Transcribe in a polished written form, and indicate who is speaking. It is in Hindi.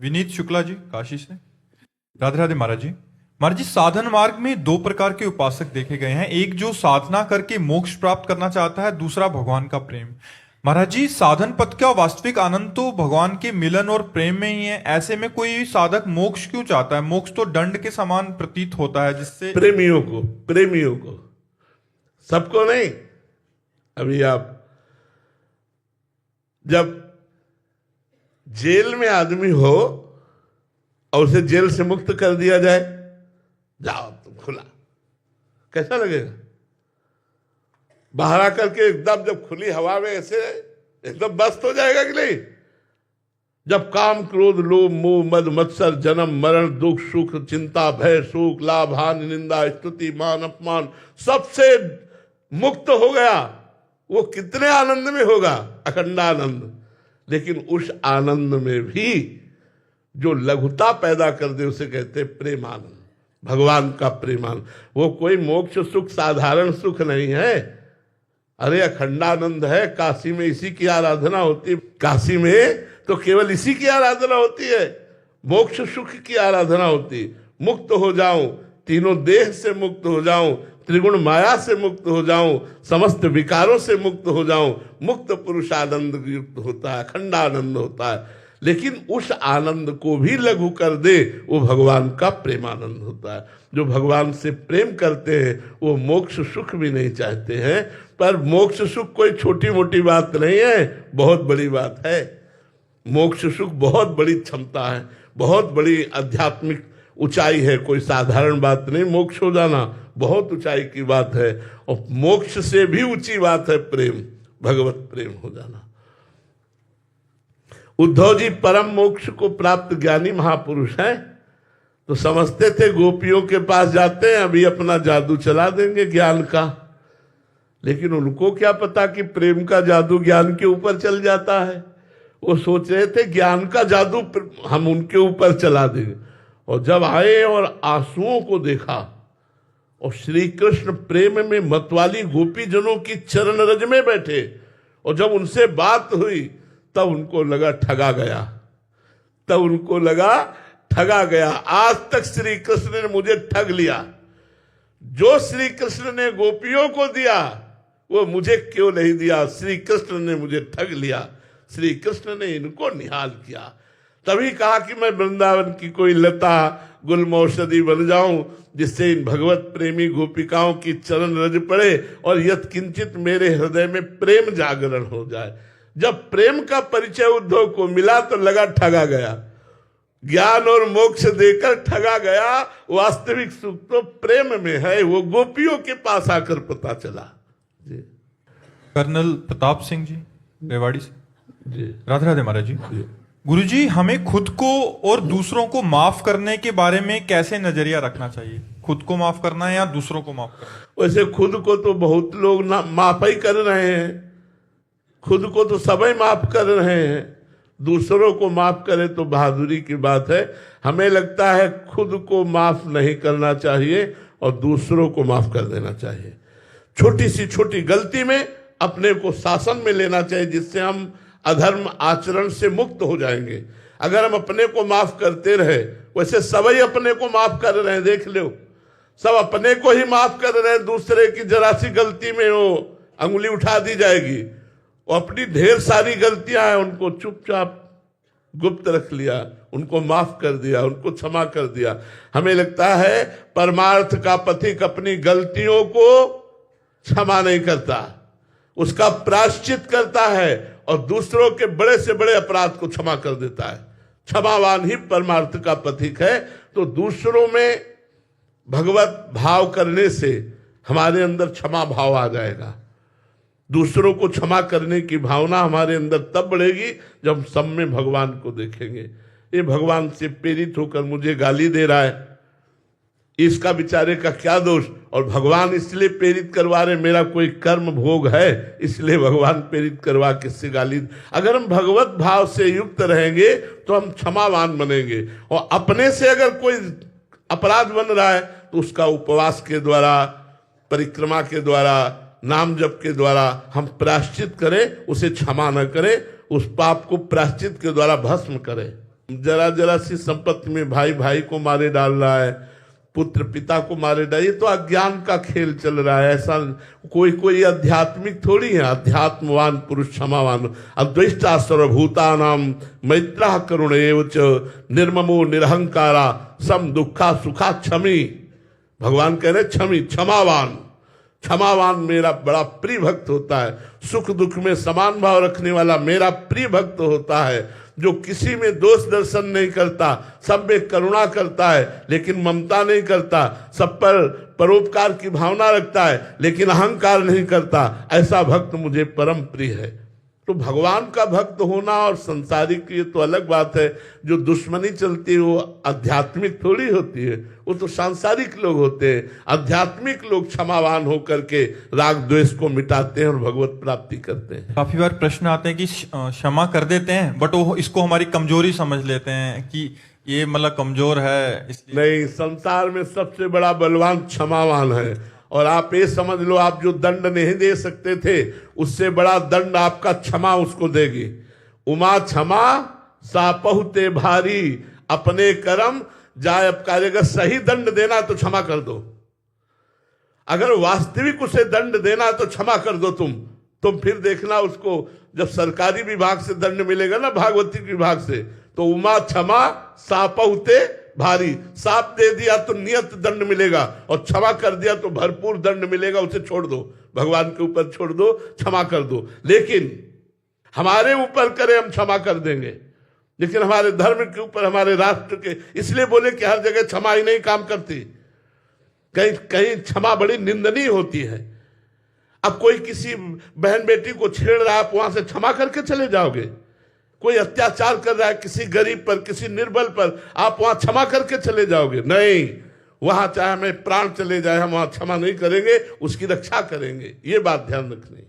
Speaker 1: विनीत शुक्ला जी काशी से। राधे राधे महाराज जी। महाराज जी, साधन मार्ग में दो प्रकार के उपासक देखे गए हैं, एक जो साधना करके मोक्ष प्राप्त करना चाहता है, दूसरा भगवान का प्रेम। महाराज जी, साधन पथ का वास्तविक आनंद तो भगवान के मिलन और प्रेम में ही है, ऐसे में कोई साधक मोक्ष क्यों चाहता है? मोक्ष तो दंड के समान प्रतीत होता है, जिससे
Speaker 2: प्रेमियों को सबको नहीं। अभी आप जब जेल में आदमी हो और उसे जेल से मुक्त कर दिया जाए, जाओ तुम खुला, कैसा लगेगा? बाहर आकर के एकदम जब खुली हवा में ऐसे एकदम मस्त हो जाएगा कि नहीं? जब काम क्रोध लोभ मोह मद मत्सर जन्म मरण दुख सुख चिंता भय शोक लाभ हानि निंदा स्तुति मान अपमान सबसे मुक्त हो गया, वो कितने आनंद में होगा, अखंडानंद। लेकिन उस आनंद में भी जो लघुता पैदा कर दे उसे कहते प्रेमानंद, भगवान का प्रेमानंद। वो कोई मोक्ष सुख साधारण सुख नहीं है, अरे अखंडानंद है। काशी में इसी की आराधना होती है, काशी में तो केवल इसी की आराधना होती है, मोक्ष सुख की आराधना होती है। मुक्त हो जाऊं, तीनों देह से मुक्त हो जाऊं, त्रिगुण माया से मुक्त हो जाऊं, समस्त विकारों से मुक्त हो जाऊं, मुक्त पुरुष आनंद युक्त होता है, अखंडानंद होता है। लेकिन उस आनंद को भी लघु कर दे, वो भगवान का प्रेमानंद होता है। जो भगवान से प्रेम करते हैं वो मोक्ष सुख भी नहीं चाहते हैं, पर मोक्ष सुख कोई छोटी मोटी बात नहीं है, बहुत बड़ी बात है। मोक्ष सुख बहुत बड़ी क्षमता है, बहुत बड़ी आध्यात्मिक ऊंचाई है, कोई साधारण बात नहीं। मोक्ष हो जाना बहुत ऊंचाई की बात है, और मोक्ष से भी ऊंची बात है प्रेम, भगवत प्रेम हो जाना। उद्धव जी परम मोक्ष को प्राप्त ज्ञानी महापुरुष हैं, तो समझते थे गोपियों के पास जाते हैं अभी अपना जादू चला देंगे ज्ञान का। लेकिन उनको क्या पता कि प्रेम का जादू ज्ञान के ऊपर चल जाता है। वो सोच रहे थे ज्ञान का जादू हम उनके ऊपर चला देंगे, और जब आए और आंसुओं को देखा और श्री कृष्ण प्रेम में मतवाली गोपी जनों की चरण रज में बैठे, और जब उनसे बात हुई तब उनको लगा ठगा गया, तब उनको लगा ठगा गया। आज तक श्री कृष्ण ने मुझे ठग लिया, जो श्री कृष्ण ने गोपियों को दिया वो मुझे क्यों नहीं दिया? श्री कृष्ण ने मुझे ठग लिया, श्री कृष्ण ने इनको निहाल किया। तभी कहा कि मैं वृंदावन की कोई लता गुलमौषधि बन जाऊं, जिससे इन भगवत प्रेमी गोपिकाओं की चरण रज पड़े और यत्किंचित मेरे हृदय में प्रेम जागरण हो जाए। जब प्रेम का परिचय उद्धव को मिला तो लगा ठगा गया, ज्ञान और मोक्ष देकर ठगा गया। वास्तविक सुख तो प्रेम में है, वो गोपियों के पास आकर पता चला। जी।
Speaker 1: कर्नल प्रताप सिंह जी रेवाड़ी से।
Speaker 2: जी।
Speaker 1: राधे राधे महाराज जी। गुरुजी, हमें खुद को और दूसरों को माफ करने के बारे में कैसे नजरिया रखना चाहिए? खुद को माफ करना है या दूसरों को माफ करना?
Speaker 2: वैसे खुद को तो बहुत लोग ना माफ ही कर रहे हैं, खुद को तो सभी माफ कर रहे हैं, दूसरों को माफ करें तो बहादुरी की बात है। हमें लगता है खुद को माफ नहीं करना चाहिए और दूसरों को माफ कर देना चाहिए। छोटी सी छोटी गलती में अपने को शासन में लेना चाहिए, जिससे हम अधर्म आचरण से मुक्त हो जाएंगे। अगर हम अपने को माफ करते रहे, वैसे सभी अपने को माफ कर रहे हैं, देख लो सब अपने को ही माफ कर रहे हैं, दूसरे की जरा सी गलती में वो अंगुली उठा दी जाएगी। वो अपनी ढेर सारी गलतियां हैं उनको चुपचाप गुप्त रख लिया, उनको माफ कर दिया, उनको क्षमा कर दिया। हमें लगता है परमार्थ का पथिक अपनी गलतियों को क्षमा नहीं करता, उसका प्रायश्चित करता है और दूसरों के बड़े से बड़े अपराध को क्षमा कर देता है। क्षमावान ही परमार्थ का पथिक है। तो दूसरों में भगवत भाव करने से हमारे अंदर क्षमा भाव आ जाएगा। दूसरों को क्षमा करने की भावना हमारे अंदर तब बढ़ेगी जब हम सब में भगवान को देखेंगे। ये भगवान से प्रेरित होकर मुझे गाली दे रहा है, इसका बेचारे का क्या दोष? और भगवान इसलिए प्रेरित करवा रहे, मेरा कोई कर्म भोग है इसलिए भगवान प्रेरित करवा किससे गाली। अगर हम भगवत भाव से युक्त रहेंगे तो हम क्षमावान बनेंगे, और अपने से अगर कोई अपराध बन रहा है तो उसका उपवास के द्वारा, परिक्रमा के द्वारा, नाम जप के द्वारा हम प्रायश्चित करें, उसे क्षमा न करें, उस पाप को प्रायश्चित के द्वारा भस्म करें। जरा जरा सी संपत्ति में भाई भाई को मारे डाल रहा है, पुत्र पिता को मारे डाल, ये तो अज्ञान का खेल चल रहा है। ऐसा कोई आध्यात्मिक थोड़ी है। अध्यात्मवान पुरुष क्षमावान, अद्वैष्टा सर्वभूतानाम मैत्रः करुण एव च निर्ममो निरहंकारा सम दुखा सुखा क्षमी। भगवान कह रहे क्षमी, क्षमावान। क्षमावान मेरा बड़ा प्रिय भक्त होता है। सुख दुख में समान भाव रखने वाला मेरा प्रिय भक्त होता है, जो किसी में दोष दर्शन नहीं करता, सब में करुणा करता है लेकिन ममता नहीं करता, सब पर परोपकार की भावना रखता है लेकिन अहंकार नहीं करता। ऐसा भक्त मुझे परम प्रिय है। तो भगवान का भक्त होना और संसारिक ये तो अलग बात है। जो दुश्मनी चलती है वो आध्यात्मिक थोड़ी होती है, वो तो सांसारिक लोग होते हैं। आध्यात्मिक लोग क्षमावान होकर के राग द्वेष को मिटाते हैं और भगवत प्राप्ति करते हैं।
Speaker 1: काफी बार प्रश्न आते हैं कि क्षमा कर देते हैं बट वो इसको हमारी कमजोरी समझ लेते हैं कि ये मतलब कमजोर है इसलिए।
Speaker 2: नहीं, संसार में सबसे बड़ा बलवान क्षमावान है। और आप ये समझ लो, आप जो दंड नहीं दे सकते थे उससे बड़ा दंड आपका क्षमा उसको देगी। उमा क्षमा सापहुते भारी, अपने कर्म जाय अपकारी। अगर सही दंड देना तो क्षमा कर दो, अगर वास्तविक उसे दंड देना तो क्षमा कर दो तुम फिर देखना उसको जब सरकारी विभाग से दंड मिलेगा ना, भागवती विभाग से, तो उमा क्षमा सापहुते भारी। साप दे दिया तो नियत दंड मिलेगा और क्षमा कर दिया तो भरपूर दंड मिलेगा। उसे छोड़ दो, भगवान के ऊपर छोड़ दो, क्षमा कर दो। लेकिन हमारे ऊपर करे हम क्षमा कर देंगे, लेकिन हमारे धर्म के ऊपर, हमारे राष्ट्र के, इसलिए बोले कि हर जगह क्षमा ही नहीं काम करती, कहीं कहीं क्षमा बड़ी निंदनीय होती है। अब कोई किसी बहन बेटी को छेड़ रहा है, आप वहां से क्षमा करके चले जाओगे? कोई अत्याचार कर रहा है किसी गरीब पर, किसी निर्बल पर, आप वहां क्षमा करके चले जाओगे? नहीं, वहां चाहे हमें प्राण चले जाए हम वहां क्षमा नहीं करेंगे, उसकी रक्षा करेंगे। ये बात ध्यान रखनी।